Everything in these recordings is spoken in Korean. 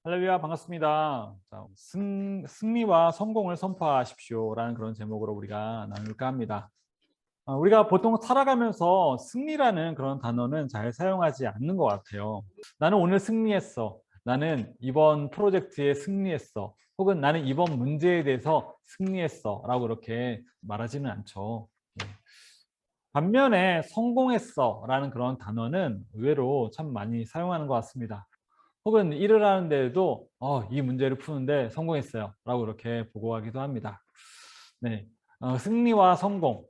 할렐루야, 반갑습니다. 자, 승리와 성공을 선포하십시오라는 그런 제목으로 우리가 나눌까 합니다. 우리가 보통 살아가면서 승리라는 그런 단어는 잘 사용하지 않는 것 같아요. 나는 오늘 승리했어. 나는 이번 프로젝트에 승리했어. 혹은 나는 이번 문제에 대해서 승리했어. 라고 이렇게 말하지는 않죠. 예. 반면에 성공했어 라는 그런 단어는 의외로 참 많이 사용하는 것 같습니다. 혹은 일을 하는데도 이 문제를 푸는데 성공했어요 라고 이렇게 보고하기도 합니다. 네, 승리와 성공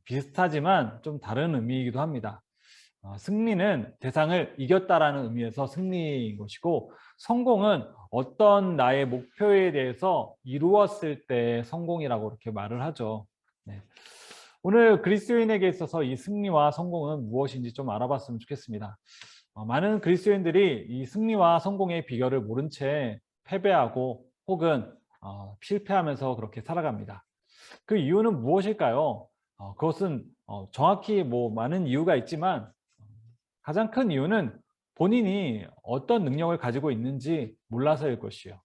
비슷하지만 좀 다른 의미이기도 합니다. 승리는 대상을 이겼다라는 의미에서 승리인 것이고, 성공은 어떤 나의 목표에 대해서 이루었을 때 성공이라고 이렇게 말을 하죠. 네. 오늘 그리스도인에게 있어서 이 승리와 성공은 무엇인지 좀 알아봤으면 좋겠습니다. 많은 그리스도인들이 이 승리와 성공의 비결을 모른 채 패배하고 혹은 실패하면서 그렇게 살아갑니다. 그 이유는 무엇일까요? 그것은 정확히 많은 이유가 있지만 가장 큰 이유는 본인이 어떤 능력을 가지고 있는지 몰라서일 것이요.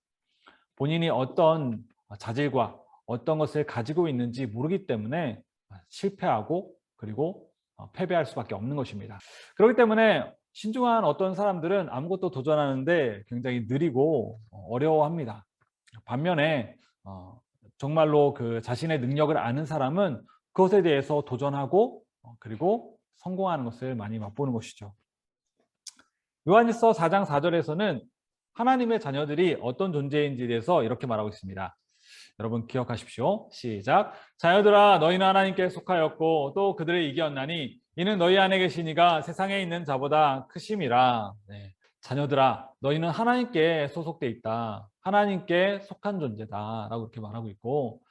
본인이 어떤 자질과 어떤 것을 가지고 있는지 모르기 때문에 실패하고 그리고 패배할 수밖에 없는 것입니다. 그렇기 때문에 신중한 어떤 사람들은 아무것도 도전하는데 굉장히 느리고 어려워합니다. 반면에 정말로 그 자신의 능력을 아는 사람은 그것에 대해서 도전하고 그리고 성공하는 것을 많이 맛보는 것이죠. 요한일서 4장 4절에서는 하나님의 자녀들이 어떤 존재인지에 대해서 이렇게 말하고 있습니다. 여러분 기억하십시오. 시작. 자녀들아, 너희는 하나님께 속하였고 또 그들을 이겼나니 이는 너희 안에 계신 이가 세상에 있는 자보다 크심이라. 네. 자녀들아, 너희는 하나님께 소속돼 있다. 하나님께 속한 존재다 라고 이렇게 말하고 있고,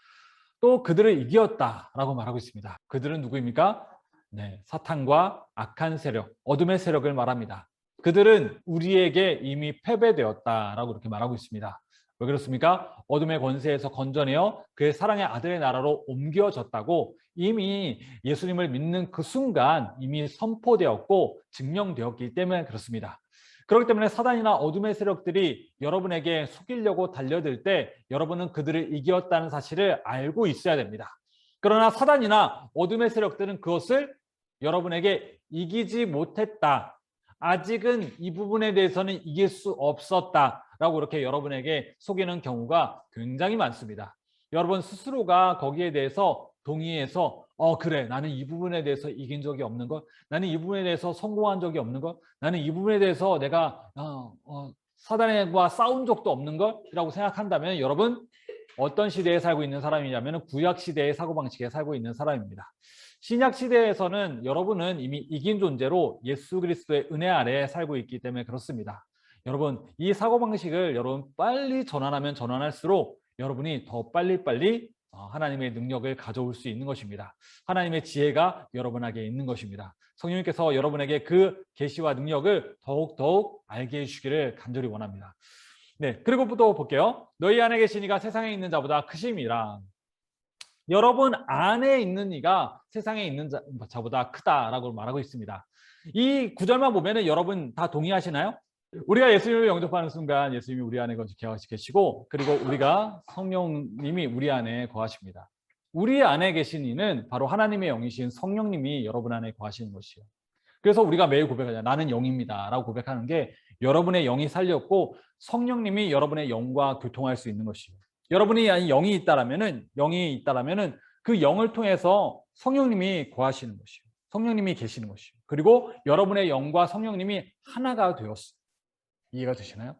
또 그들을 이겼다라고 말하고 있습니다. 그들은 누구입니까? 네, 사탄과 악한 세력, 어둠의 세력을 말합니다. 그들은 우리에게 이미 패배되었다라고 이렇게 말하고 있습니다. 왜 그렇습니까? 어둠의 권세에서 건져내어 그의 사랑의 아들의 나라로 옮겨졌다고 이미 예수님을 믿는 그 순간 이미 선포되었고 증명되었기 때문에 그렇습니다. 그렇기 때문에 사단이나 어둠의 세력들이 여러분에게 속이려고 달려들 때 여러분은 그들을 이겼다는 사실을 알고 있어야 됩니다. 그러나 사단이나 어둠의 세력들은 그것을 여러분에게 이기지 못했다. 아직은 이 부분에 대해서는 이길 수 없었다. 라고 이렇게 여러분에게 속이는 경우가 굉장히 많습니다. 여러분 스스로가 거기에 대해서 동의해서 그래, 나는 이 부분에 대해서 이긴 적이 없는 것, 나는 이 부분에 대해서 성공한 적이 없는 것, 나는 이 부분에 대해서 내가 사단과 싸운 적도 없는 것이라고 생각한다면 여러분 어떤 시대에 살고 있는 사람이냐면 구약 시대의 사고방식에 살고 있는 사람입니다. 신약 시대에서는 여러분은 이미 이긴 존재로 예수 그리스도의 은혜 아래에 살고 있기 때문에 그렇습니다. 여러분 이 사고방식을 여러분 빨리 전환하면 전환할수록 여러분이 더 빨리빨리 하나님의 능력을 가져올 수 있는 것입니다. 하나님의 지혜가 여러분에게 있는 것입니다. 성령님께서 여러분에게 그 계시와 능력을 더욱더욱 알게 해주시기를 간절히 원합니다. 네, 그리고 또 볼게요. 너희 안에 계신 이가 세상에 있는 자보다 크심이라. 여러분 안에 있는 이가 세상에 있는 자보다 크다라고 말하고 있습니다. 이 구절만 보면은 여러분 다 동의하시나요? 우리가 예수님을 영접하는 순간 예수님이 우리 안에 계시고 그리고 우리가 성령님이 우리 안에 거하십니다. 우리 안에 계신 이는 바로 하나님의 영이신 성령님이 여러분 안에 거하시는 것이에요. 그래서 우리가 매일 고백하잖아요. 나는 영입니다 라고 고백하는 게 여러분의 영이 살렸고 성령님이 여러분의 영과 교통할 수 있는 것이에요. 여러분이 영이 있다라면은 그 영을 통해서 성령님이 거하시는 것이에요. 성령님이 계시는 것이에요. 그리고 여러분의 영과 성령님이 하나가 되었어요. 이해가 되시나요?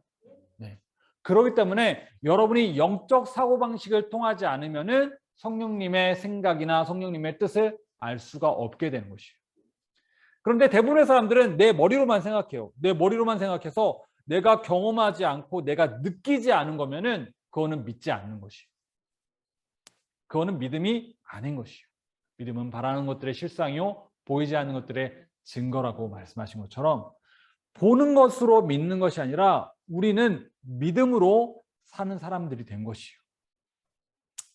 네. 그렇기 때문에 여러분이 영적 사고방식을 통하지 않으면은 성령님의 생각이나 성령님의 뜻을 알 수가 없게 되는 것이에요. 그런데 대부분의 사람들은 내 머리로만 생각해요. 내 머리로만 생각해서 내가 경험하지 않고 내가 느끼지 않은 거면은 그거는 믿지 않는 것이에요. 그거는 믿음이 아닌 것이에요. 믿음은 바라는 것들의 실상이요 보이지 않는 것들의 증거라고 말씀하신 것처럼 보는 것으로 믿는 것이 아니라 우리는 믿음으로 사는 사람들이 된 것이에요.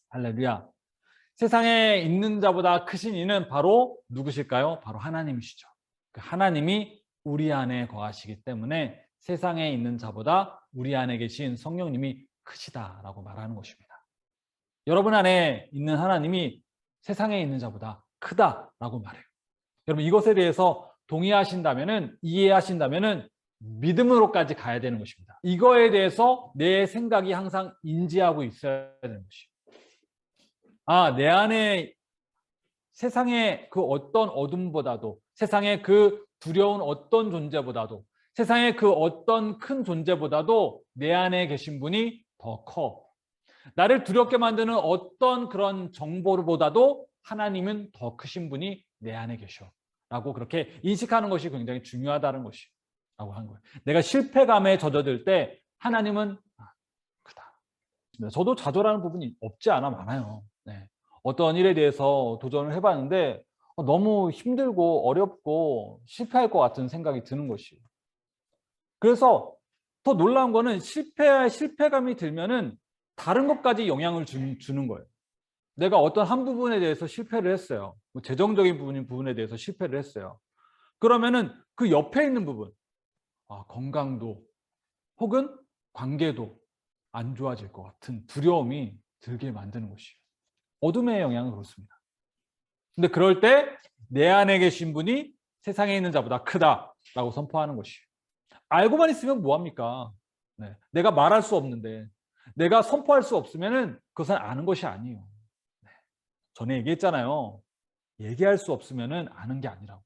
할렐루야. 세상에 있는 자보다 크신 이는 바로 누구실까요? 바로 하나님이시죠. 그 하나님이 우리 안에 거하시기 때문에 세상에 있는 자보다 우리 안에 계신 성령님이 크시다라고 말하는 것입니다. 여러분 안에 있는 하나님이 세상에 있는 자보다 크다라고 말해요. 여러분 이것에 대해서 동의하신다면은, 이해하신다면은 믿음으로까지 가야 되는 것입니다. 이거에 대해서 내 생각이 항상 인지하고 있어야 되는 것이에요. 내 안에 세상의 그 어떤 어둠보다도, 세상의 그 두려운 어떤 존재보다도, 세상의 그 어떤 큰 존재보다도 내 안에 계신 분이 더 커. 나를 두렵게 만드는 어떤 그런 정보보다도 하나님은 더 크신 분이 내 안에 계셔. 라고 그렇게 인식하는 것이 굉장히 중요하다는 것이라고 한 거예요. 내가 실패감에 젖어들 때 하나님은 크다. 저도 좌절하는 부분이 없지 않아 많아요. 네. 어떤 일에 대해서 도전을 해봤는데 너무 힘들고 어렵고 실패할 것 같은 생각이 드는 것이에요. 그래서 더 놀라운 거는 실패감이 들면은 다른 것까지 영향을 주는 거예요. 내가 어떤 한 부분에 대해서 실패를 했어요. 뭐 재정적인 부분에 대해서 실패를 했어요. 그러면은 그 옆에 있는 부분, 건강도 혹은 관계도 안 좋아질 것 같은 두려움이 들게 만드는 것이에요. 어둠의 영향은 그렇습니다. 근데 그럴 때 내 안에 계신 분이 세상에 있는 자보다 크다라고 선포하는 것이에요. 알고만 있으면 뭐합니까? 네. 내가 말할 수 없는데, 내가 선포할 수 없으면 그것은 아는 것이 아니에요. 네. 전에 얘기했잖아요. 얘기할 수 없으면 아는 게 아니라고.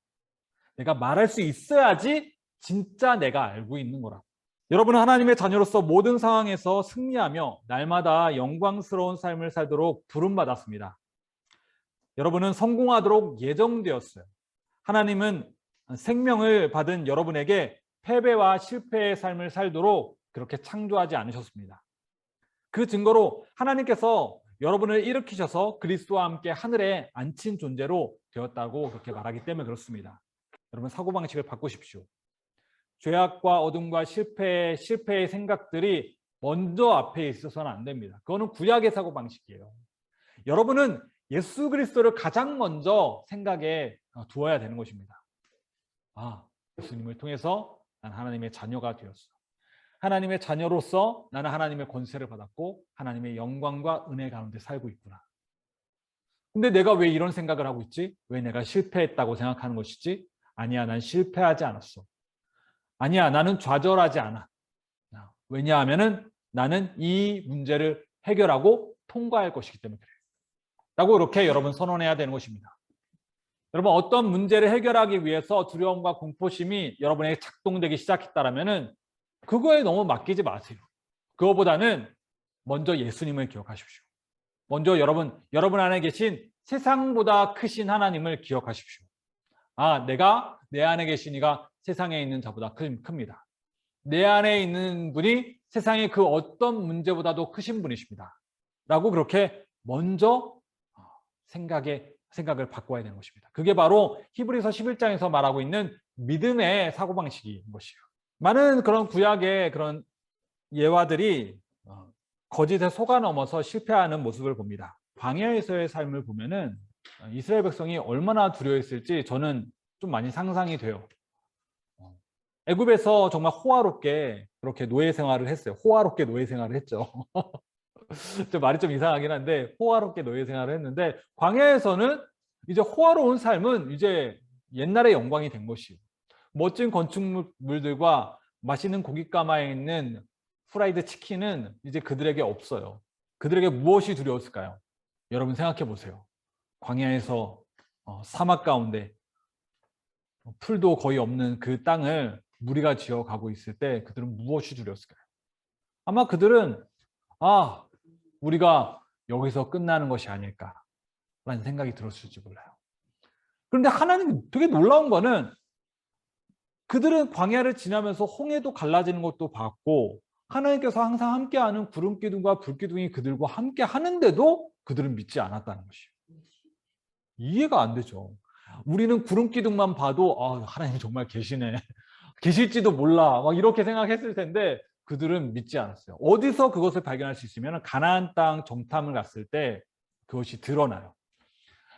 내가 말할 수 있어야지 진짜 내가 알고 있는 거라고. 여러분은 하나님의 자녀로서 모든 상황에서 승리하며 날마다 영광스러운 삶을 살도록 부름받았습니다. 여러분은 성공하도록 예정되었어요. 하나님은 생명을 받은 여러분에게 패배와 실패의 삶을 살도록 그렇게 창조하지 않으셨습니다. 그 증거로 하나님께서 여러분을 일으키셔서 그리스도와 함께 하늘에 앉힌 존재로 되었다고 그렇게 말하기 때문에 그렇습니다. 여러분 사고방식을 바꾸십시오. 죄악과 어둠과 실패의 생각들이 먼저 앞에 있어서는 안 됩니다. 그거는 구약의 사고방식이에요. 여러분은 예수 그리스도를 가장 먼저 생각에 두어야 되는 것입니다. 예수님을 통해서 난 하나님의 자녀가 되었어. 하나님의 자녀로서 나는 하나님의 권세를 받았고 하나님의 영광과 은혜 가운데 살고 있구나. 근데 내가 왜 이런 생각을 하고 있지? 왜 내가 실패했다고 생각하는 것이지? 아니야, 난 실패하지 않았어. 아니야, 나는 좌절하지 않아. 왜냐하면은 나는 이 문제를 해결하고 통과할 것이기 때문에 그래요. 라고 이렇게 여러분 선언해야 되는 것입니다. 여러분 어떤 문제를 해결하기 위해서 두려움과 공포심이 여러분에게 작동되기 시작했다면은 그거에 너무 맡기지 마세요. 그거보다는 먼저 예수님을 기억하십시오. 먼저 여러분 안에 계신 세상보다 크신 하나님을 기억하십시오. 내가 내 안에 계신 이가 세상에 있는 자보다 큽니다. 내 안에 있는 분이 세상의 그 어떤 문제보다도 크신 분이십니다. 라고 그렇게 먼저 생각을 바꿔야 되는 것입니다. 그게 바로 히브리서 11장에서 말하고 있는 믿음의 사고방식인 것이에요. 많은 그런 구약의 그런 예화들이 거짓에 속아 넘어서 실패하는 모습을 봅니다. 광야에서의 삶을 보면은 이스라엘 백성이 얼마나 두려워했을지 저는 좀 많이 상상이 돼요. 애굽에서 정말 호화롭게 그렇게 노예 생활을 했어요. 호화롭게 노예 생활을 했죠. 좀 말이 좀 이상하긴 한데 호화롭게 노예 생활을 했는데 광야에서는 이제 호화로운 삶은 이제 옛날의 영광이 된 것이에요. 멋진 건축물들과 맛있는 고깃가마에 있는 프라이드 치킨은 이제 그들에게 없어요. 그들에게 무엇이 두려웠을까요? 여러분 생각해 보세요. 광야에서 사막 가운데 풀도 거의 없는 그 땅을 무리가 지어가고 있을 때 그들은 무엇이 두려웠을까요? 아마 그들은 우리가 여기서 끝나는 것이 아닐까라는 생각이 들었을지 몰라요. 그런데 하나님이 되게 놀라운 거는 그들은 광야를 지나면서 홍해도 갈라지는 것도 봤고 하나님께서 항상 함께하는 구름 기둥과 불 기둥이 그들과 함께 하는데도 그들은 믿지 않았다는 것이에요. 이해가 안 되죠. 우리는 구름 기둥만 봐도 하나님 정말 계시네. 계실지도 몰라. 막 이렇게 생각했을 텐데 그들은 믿지 않았어요. 어디서 그것을 발견할 수 있으면 가나안 땅 정탐을 갔을 때 그것이 드러나요.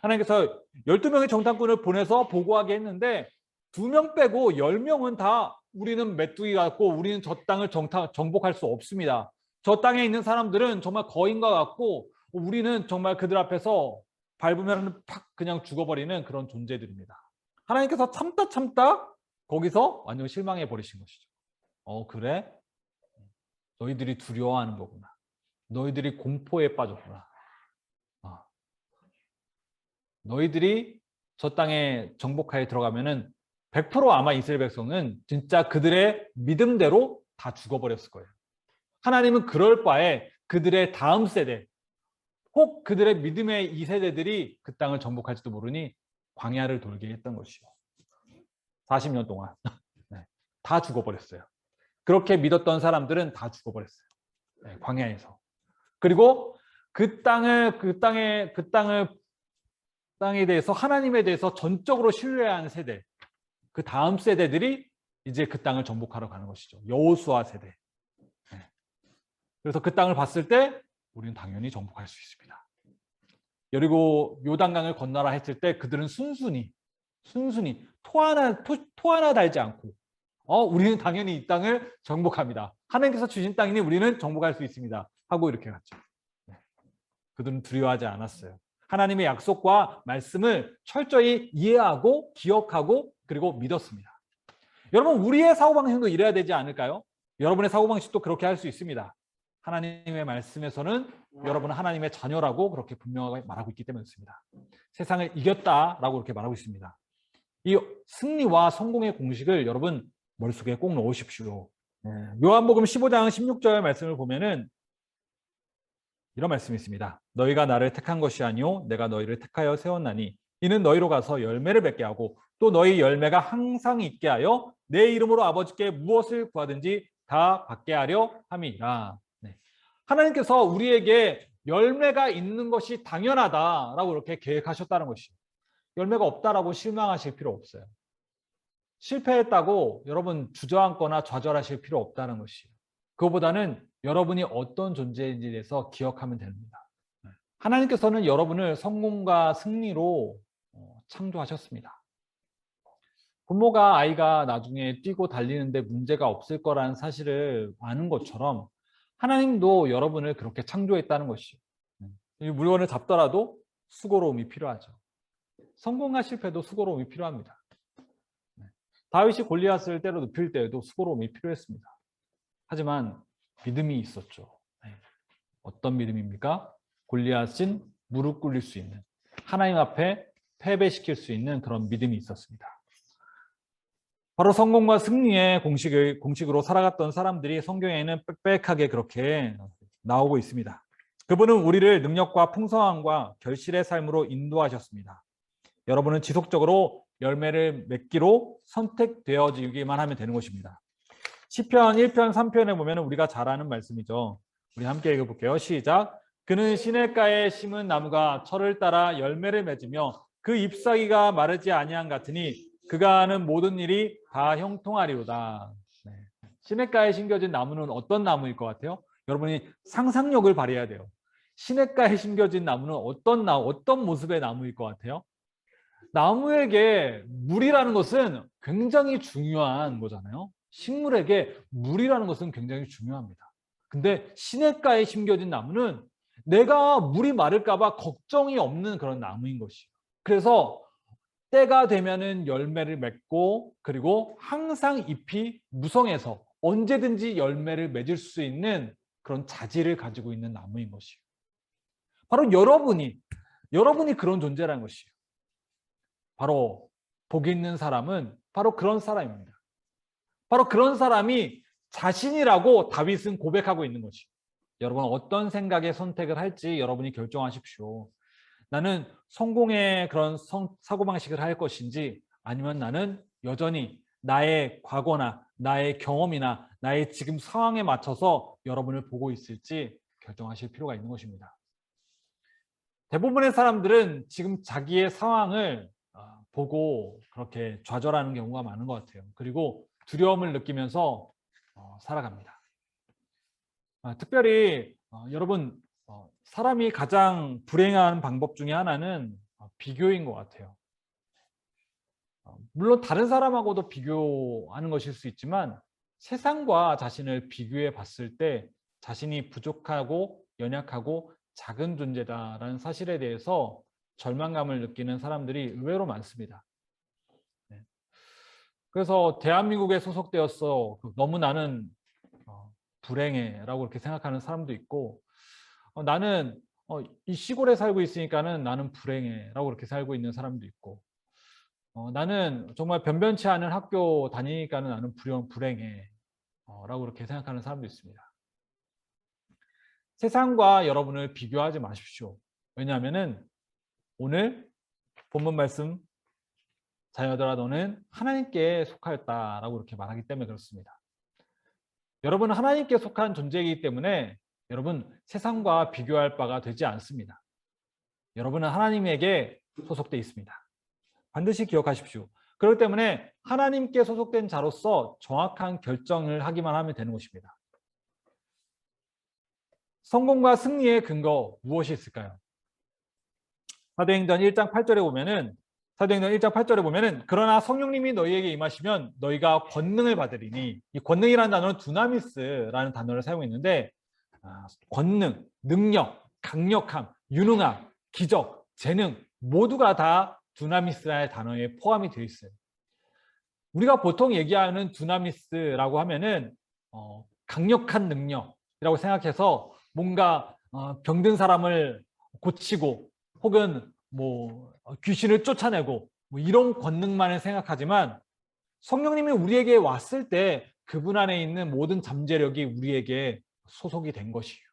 하나님께서 12명의 정탐꾼을 보내서 보고하게 했는데 2명 빼고 10명은 다 우리는 메뚜기 같고 우리는 저 땅을 정복할 수 없습니다. 저 땅에 있는 사람들은 정말 거인과 같고 우리는 정말 그들 앞에서 밟으면 팍 그냥 죽어버리는 그런 존재들입니다. 하나님께서 참다 거기서 완전 실망해 버리신 것이죠. 그래? 너희들이 두려워하는 거구나. 너희들이 공포에 빠졌구나. 너희들이 저 땅에 정복하에 들어가면은 100% 아마 이스라엘 백성은 진짜 그들의 믿음대로 다 죽어버렸을 거예요. 하나님은 그럴 바에 그들의 다음 세대, 혹 그들의 믿음의 2세대들이 그 땅을 정복할지도 모르니 광야를 돌게 했던 것이요. 40년 동안 네, 다 죽어버렸어요. 그렇게 믿었던 사람들은 다 죽어버렸어요. 네, 광야에서. 그리고 그 땅에 대해서 하나님에 대해서 전적으로 신뢰하는 세대, 그 다음 세대들이 이제 그 땅을 정복하러 가는 것이죠. 여호수아 세대. 네. 그래서 그 땅을 봤을 때 우리는 당연히 정복할 수 있습니다. 그리고 요단강을 건너라 했을 때 그들은 순순히 토 하나 달지 않고 우리는 당연히 이 땅을 정복합니다. 하나님께서 주신 땅이니 우리는 정복할 수 있습니다. 하고 이렇게 갔죠. 네. 그들은 두려워하지 않았어요. 하나님의 약속과 말씀을 철저히 이해하고 기억하고 그리고 믿었습니다. 여러분, 우리의 사고방식도 이래야 되지 않을까요? 여러분의 사고방식도 그렇게 할 수 있습니다. 하나님의 말씀에서는 여러분은 하나님의 자녀라고 그렇게 분명하게 말하고 있기 때문에 그렇습니다. 세상을 이겼다라고 그렇게 말하고 있습니다. 이 승리와 성공의 공식을 여러분 머릿속에 꼭 넣으십시오. 요한복음 15장 16절 말씀을 보면은 이런 말씀이 있습니다. 너희가 나를 택한 것이 아니요 내가 너희를 택하여 세웠나니 이는 너희로 가서 열매를 맺게 하고 또 너희 열매가 항상 있게 하여 내 이름으로 아버지께 무엇을 구하든지 다 받게 하려 함이라. 네. 하나님께서 우리에게 열매가 있는 것이 당연하다라고 이렇게 계획하셨다는 것이에요. 열매가 없다라고 실망하실 필요 없어요. 실패했다고 여러분 주저앉거나 좌절하실 필요 없다는 것이에요. 그거보다는 여러분이 어떤 존재인지에 대해서 기억하면 됩니다. 하나님께서는 여러분을 성공과 승리로 창조하셨습니다. 부모가 아이가 나중에 뛰고 달리는데 문제가 없을 거라는 사실을 아는 것처럼 하나님도 여러분을 그렇게 창조했다는 것이죠. 이 물건을 잡더라도 수고로움이 필요하죠. 성공과 실패도 수고로움이 필요합니다. 다윗이 골리앗을 때려 눕힐 때에도 수고로움이 필요했습니다. 하지만 믿음이 있었죠. 어떤 믿음입니까? 골리앗은 무릎 꿇릴 수 있는, 하나님 앞에 패배시킬 수 있는 그런 믿음이 있었습니다. 바로 성공과 승리의 공식으로 살아갔던 사람들이 성경에는 빽빽하게 그렇게 나오고 있습니다. 그분은 우리를 능력과 풍성함과 결실의 삶으로 인도하셨습니다. 여러분은 지속적으로 열매를 맺기로 선택되어지기만 하면 되는 것입니다. 시편 1편 3편에 보면 우리가 잘 아는 말씀이죠. 우리 함께 읽어볼게요. 시작. 그는 시냇가에 심은 나무가 철을 따라 열매를 맺으며 그 잎사귀가 마르지 아니한 같으니 그가 하는 모든 일이 다 형통하리로다. 네. 시냇가에 심겨진 나무는 어떤 나무일 것 같아요? 여러분이 상상력을 발휘해야 돼요. 시냇가에 심겨진 나무는 어떤 모습의 나무일 것 같아요? 나무에게 물이라는 것은 굉장히 중요한 거잖아요. 식물에게 물이라는 것은 굉장히 중요합니다. 근데 시냇가에 심겨진 나무는 내가 물이 마를까 봐 걱정이 없는 그런 나무인 것이에요. 그래서 때가 되면은 열매를 맺고 그리고 항상 잎이 무성해서 언제든지 열매를 맺을 수 있는 그런 자질을 가지고 있는 나무인 것이에요. 바로 여러분이 그런 존재라는 것이에요. 바로 복 있는 사람은 바로 그런 사람입니다. 바로 그런 사람이 자신이라고 다윗은 고백하고 있는 것이에요. 여러분 어떤 생각의 선택을 할지 여러분이 결정하십시오. 나는 성공의 그런 사고방식을 할 것인지 아니면 나는 여전히 나의 과거나 나의 경험이나 나의 지금 상황에 맞춰서 여러분을 보고 있을지 결정하실 필요가 있는 것입니다. 대부분의 사람들은 지금 자기의 상황을 보고 그렇게 좌절하는 경우가 많은 것 같아요. 그리고 두려움을 느끼면서 살아갑니다. 특별히 여러분 사람이 가장 불행한 방법 중에 하나는 비교인 것 같아요. 물론 다른 사람하고도 비교하는 것일 수 있지만 세상과 자신을 비교해 봤을 때 자신이 부족하고 연약하고 작은 존재다라는 사실에 대해서 절망감을 느끼는 사람들이 의외로 많습니다. 그래서 대한민국에 소속되었어. 너무 나는 불행해라고 그렇게 생각하는 사람도 있고 나는 이 시골에 살고 있으니까는 나는 불행해라고 그렇게 살고 있는 사람도 있고 나는 정말 변변치 않은 학교 다니니까는 나는 불행해 라고 그렇게 생각하는 사람도 있습니다. 세상과 여러분을 비교하지 마십시오. 왜냐하면은 오늘 본문 말씀 자녀들아 너는 하나님께 속하였다라고 이렇게 말하기 때문에 그렇습니다. 여러분은 하나님께 속한 존재이기 때문에 여러분 세상과 비교할 바가 되지 않습니다. 여러분은 하나님에게 소속되어 있습니다. 반드시 기억하십시오. 그렇기 때문에 하나님께 소속된 자로서 정확한 결정을 하기만 하면 되는 것입니다. 성공과 승리의 근거 무엇이 있을까요? 사도행전 1장 8절에 보면은 그러나 성령님이 너희에게 임하시면 너희가 권능을 받으리니 이 권능이라는 단어는 두나미스라는 단어를 사용했는데 권능, 능력, 강력함, 유능함, 기적, 재능 모두가 다 두나미스라는 단어에 포함이 되어 있어요. 우리가 보통 얘기하는 두나미스라고 하면은 강력한 능력이라고 생각해서 뭔가 병든 사람을 고치고 혹은 귀신을 쫓아내고 이런 권능만을 생각하지만 성령님이 우리에게 왔을 때 그분 안에 있는 모든 잠재력이 우리에게 소속이 된 것이에요.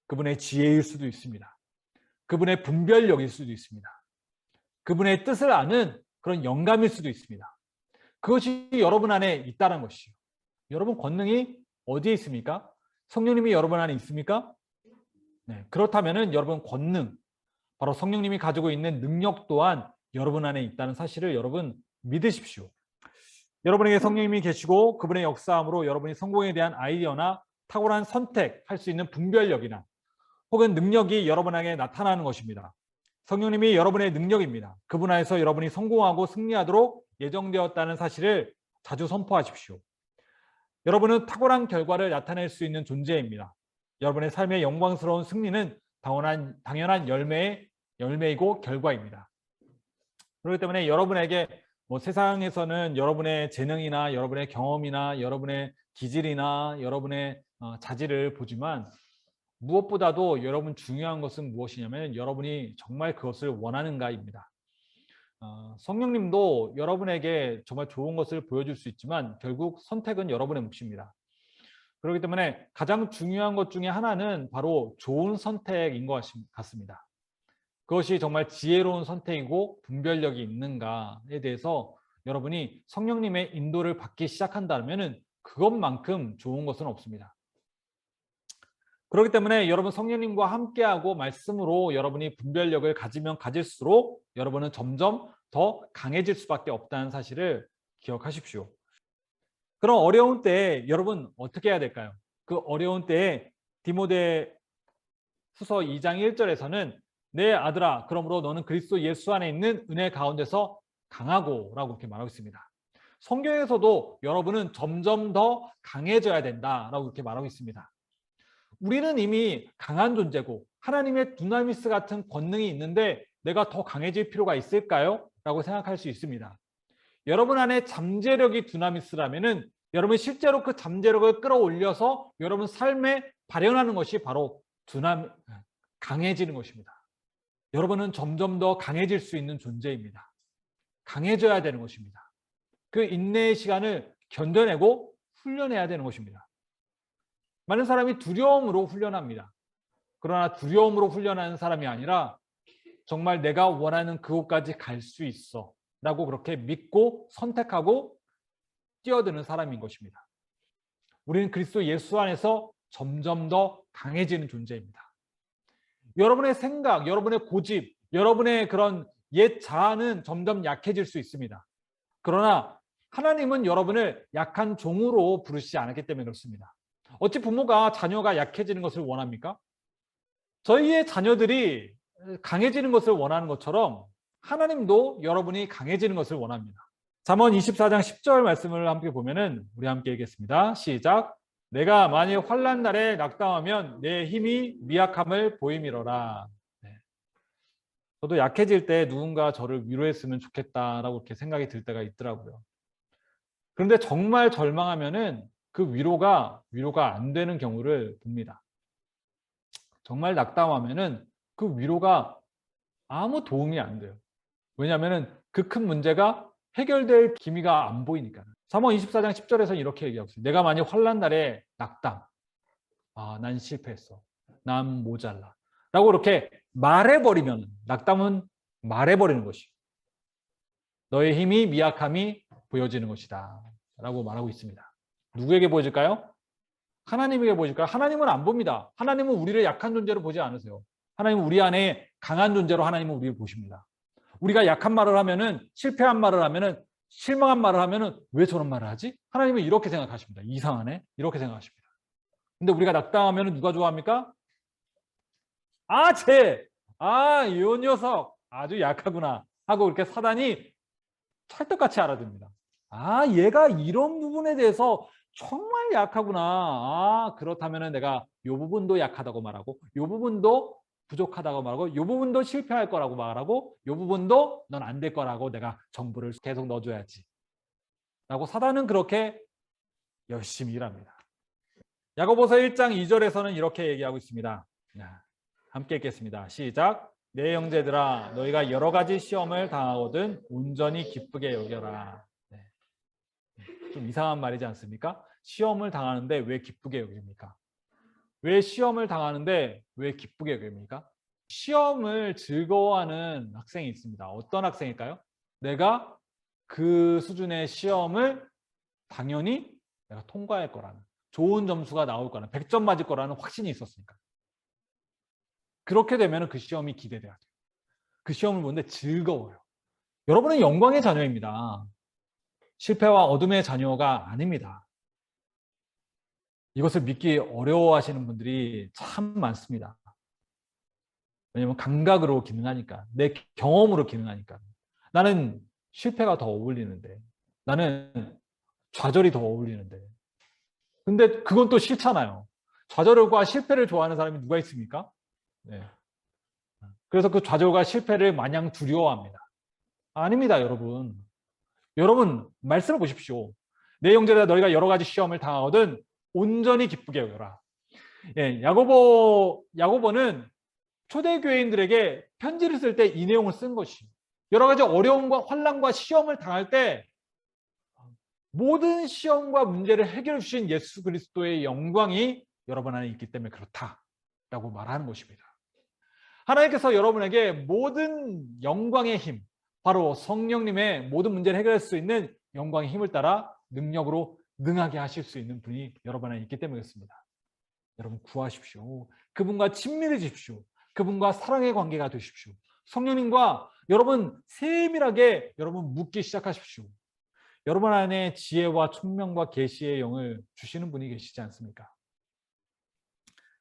그분의 지혜일 수도 있습니다. 그분의 분별력일 수도 있습니다. 그분의 뜻을 아는 그런 영감일 수도 있습니다. 그것이 여러분 안에 있다는 것이요. 여러분 권능이 어디에 있습니까? 성령님이 여러분 안에 있습니까? 네, 그렇다면 여러분 권능, 바로 성령님이 가지고 있는 능력 또한 여러분 안에 있다는 사실을 여러분 믿으십시오. 여러분에게 성령님이 계시고 그분의 역사함으로 여러분이 성공에 대한 아이디어나 탁월한 선택할 수 있는 분별력이나 혹은 능력이 여러분에게 나타나는 것입니다. 성령님이 여러분의 능력입니다. 그분 안에서 여러분이 성공하고 승리하도록 예정되었다는 사실을 자주 선포하십시오. 여러분은 탁월한 결과를 나타낼 수 있는 존재입니다. 여러분의 삶의 영광스러운 승리는 당연한 열매이고 결과입니다. 그렇기 때문에 여러분에게 세상에서는 여러분의 재능이나 여러분의 경험이나 여러분의 기질이나 여러분의 자질을 보지만 무엇보다도 여러분 중요한 것은 무엇이냐면 여러분이 정말 그것을 원하는가입니다. 성령님도 여러분에게 정말 좋은 것을 보여줄 수 있지만 결국 선택은 여러분의 몫입니다. 그렇기 때문에 가장 중요한 것 중에 하나는 바로 좋은 선택인 것 같습니다. 그것이 정말 지혜로운 선택이고 분별력이 있는가에 대해서 여러분이 성령님의 인도를 받기 시작한다면 그것만큼 좋은 것은 없습니다. 그렇기 때문에 여러분 성령님과 함께하고 말씀으로 여러분이 분별력을 가지면 가질수록 여러분은 점점 더 강해질 수밖에 없다는 사실을 기억하십시오. 그럼 어려운 때에 여러분 어떻게 해야 될까요? 그 어려운 때에 디모데 후서 2장 1절에서는 내 아들아 그러므로 너는 그리스도 예수 안에 있는 은혜 가운데서 강하고 라고 이렇게 말하고 있습니다. 성경에서도 여러분은 점점 더 강해져야 된다라고 이렇게 말하고 있습니다. 우리는 이미 강한 존재고 하나님의 두나미스 같은 권능이 있는데 내가 더 강해질 필요가 있을까요? 라고 생각할 수 있습니다. 여러분 안에 잠재력이 두나미스라면은 여러분 실제로 그 잠재력을 끌어올려서 여러분 삶에 발현하는 것이 바로 강해지는 것입니다. 여러분은 점점 더 강해질 수 있는 존재입니다. 강해져야 되는 것입니다. 그 인내의 시간을 견뎌내고 훈련해야 되는 것입니다. 많은 사람이 두려움으로 훈련합니다. 그러나 두려움으로 훈련하는 사람이 아니라 정말 내가 원하는 그곳까지 갈 수 있어 라고 그렇게 믿고 선택하고 뛰어드는 사람인 것입니다. 우리는 그리스도 예수 안에서 점점 더 강해지는 존재입니다. 여러분의 생각, 여러분의 고집, 여러분의 그런 옛 자아는 점점 약해질 수 있습니다. 그러나 하나님은 여러분을 약한 종으로 부르시지 않았기 때문에 그렇습니다. 어찌 부모가 자녀가 약해지는 것을 원합니까? 저희의 자녀들이 강해지는 것을 원하는 것처럼 하나님도 여러분이 강해지는 것을 원합니다. 잠언 24장 10절 말씀을 함께 보면은 우리 함께 읽겠습니다. 시작. 내가 만일 환난 날에 낙담하면 내 힘이 미약함을 보임이로라. 네. 저도 약해질 때 누군가 저를 위로했으면 좋겠다라고 이렇게 생각이 들 때가 있더라고요. 그런데 정말 절망하면은 그 위로가 안 되는 경우를 봅니다. 정말 낙담하면은 그 위로가 아무 도움이 안 돼요. 왜냐하면은 그 큰 문제가 해결될 기미가 안 보이니까. 잠언 24장 10절에서 이렇게 얘기하고 있어요. 내가 만약 환난 날에 낙담. 난 실패했어. 난 모자라. 라고 이렇게 말해버리면, 낙담은 말해버리는 것이 너의 힘이 미약함이 보여지는 것이다. 라고 말하고 있습니다. 누구에게 보여질까요? 하나님에게 보여질까요? 하나님은 안 봅니다. 하나님은 우리를 약한 존재로 보지 않으세요. 하나님은 우리 안에 강한 존재로 하나님은 우리를 보십니다. 우리가 약한 말을 하면은, 실패한 말을 하면은, 실망한 말을 하면은 왜 저런 말을 하지? 하나님은 이렇게 생각하십니다. 이상하네. 이렇게 생각하십니다. 근데 우리가 낙담하면은 누가 좋아합니까? 이 녀석 아주 약하구나 하고 이렇게 사단이 찰떡같이 알아듣습니다. 얘가 이런 부분에 대해서 정말 약하구나. 그렇다면은 내가 이 부분도 약하다고 말하고, 이 부분도 부족하다고 말하고, 이 부분도 실패할 거라고 말하고, 이 부분도 넌 안 될 거라고 내가 정보를 계속 넣어줘야지. 라고 사단은 그렇게 열심히 일합니다. 야고보서 1장 2절에서는 이렇게 얘기하고 있습니다. 함께 읽겠습니다. 시작. 내 형제들아 너희가 여러 가지 시험을 당하거든 온전히 기쁘게 여겨라. 좀 이상한 말이지 않습니까? 시험을 당하는데 왜 기쁘게 여깁니까? 왜 시험을 당하는데 왜 기쁘게 여깁니까? 시험을 즐거워하는 학생이 있습니다. 어떤 학생일까요? 내가 그 수준의 시험을 당연히 내가 통과할 거라는, 좋은 점수가 나올 거라는, 100점 맞을 거라는 확신이 있었으니까. 그렇게 되면 그 시험이 기대돼야 돼요. 그 시험을 보는데 즐거워요. 여러분은 영광의 자녀입니다. 실패와 어둠의 자녀가 아닙니다. 이것을 믿기 어려워하시는 분들이 참 많습니다. 왜냐하면 감각으로 기능하니까, 내 경험으로 기능하니까. 나는 실패가 더 어울리는데, 나는 좌절이 더 어울리는데. 근데 그건 또 싫잖아요. 좌절과 실패를 좋아하는 사람이 누가 있습니까? 네. 그래서 그 좌절과 실패를 마냥 두려워합니다. 아닙니다, 여러분. 여러분, 말씀을 보십시오. 내 형제들아 너희가 여러 가지 시험을 당하거든 온전히 기쁘게 여겨라. 야고보는 초대교인들에게 편지를 쓸 때 이 내용을 쓴 것이, 여러 가지 어려움과 환난과 시험을 당할 때 모든 시험과 문제를 해결해 주신 예수 그리스도의 영광이 여러분 안에 있기 때문에 그렇다라고 말하는 것입니다. 하나님께서 여러분에게 모든 영광의 힘, 바로 성령님의 모든 문제를 해결할 수 있는 영광의 힘을 따라 능력으로 능하게 하실 수 있는 분이 여러분 안에 있기 때문에 그렇습니다. 여러분 구하십시오. 그분과 친밀해지십시오. 그분과 사랑의 관계가 되십시오. 성령님과 여러분 세밀하게 여러분 묻기 시작하십시오. 여러분 안에 지혜와 총명과 계시의 영을 주시는 분이 계시지 않습니까?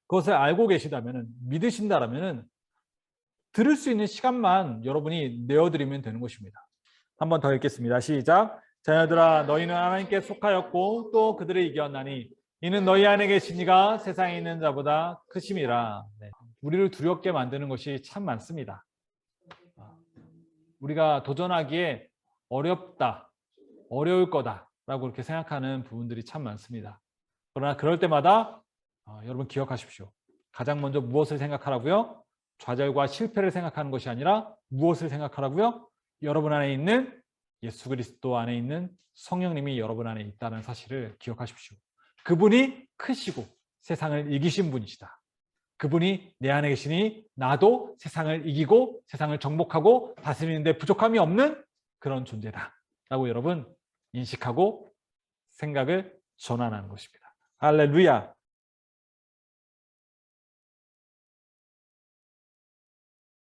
그것을 알고 계시다면, 믿으신다면 들을 수 있는 시간만 여러분이 내어드리면 되는 것입니다. 한 번 더 읽겠습니다. 시작. 자녀들아 너희는 하나님께 속하였고 또 그들을 이겼나니 이는 너희 안에 계신 이가 세상에 있는 자보다 크심이라. 우리를 두렵게 만드는 것이 참 많습니다. 우리가 도전하기에 어렵다, 어려울 거다라고 그렇게 생각하는 부분들이 참 많습니다. 그러나 그럴 때마다 여러분 기억하십시오. 가장 먼저 무엇을 생각하라고요? 좌절과 실패를 생각하는 것이 아니라 무엇을 생각하라고요? 여러분 안에 있는 예수 그리스도 안에 있는 성령님이 여러분 안에 있다는 사실을 기억하십시오. 그분이 크시고 세상을 이기신 분이시다. 그분이 내 안에 계시니 나도 세상을 이기고 세상을 정복하고 다스리는데 부족함이 없는 그런 존재다 라고 여러분 인식하고 생각을 전환하는 것입니다. 할렐루야.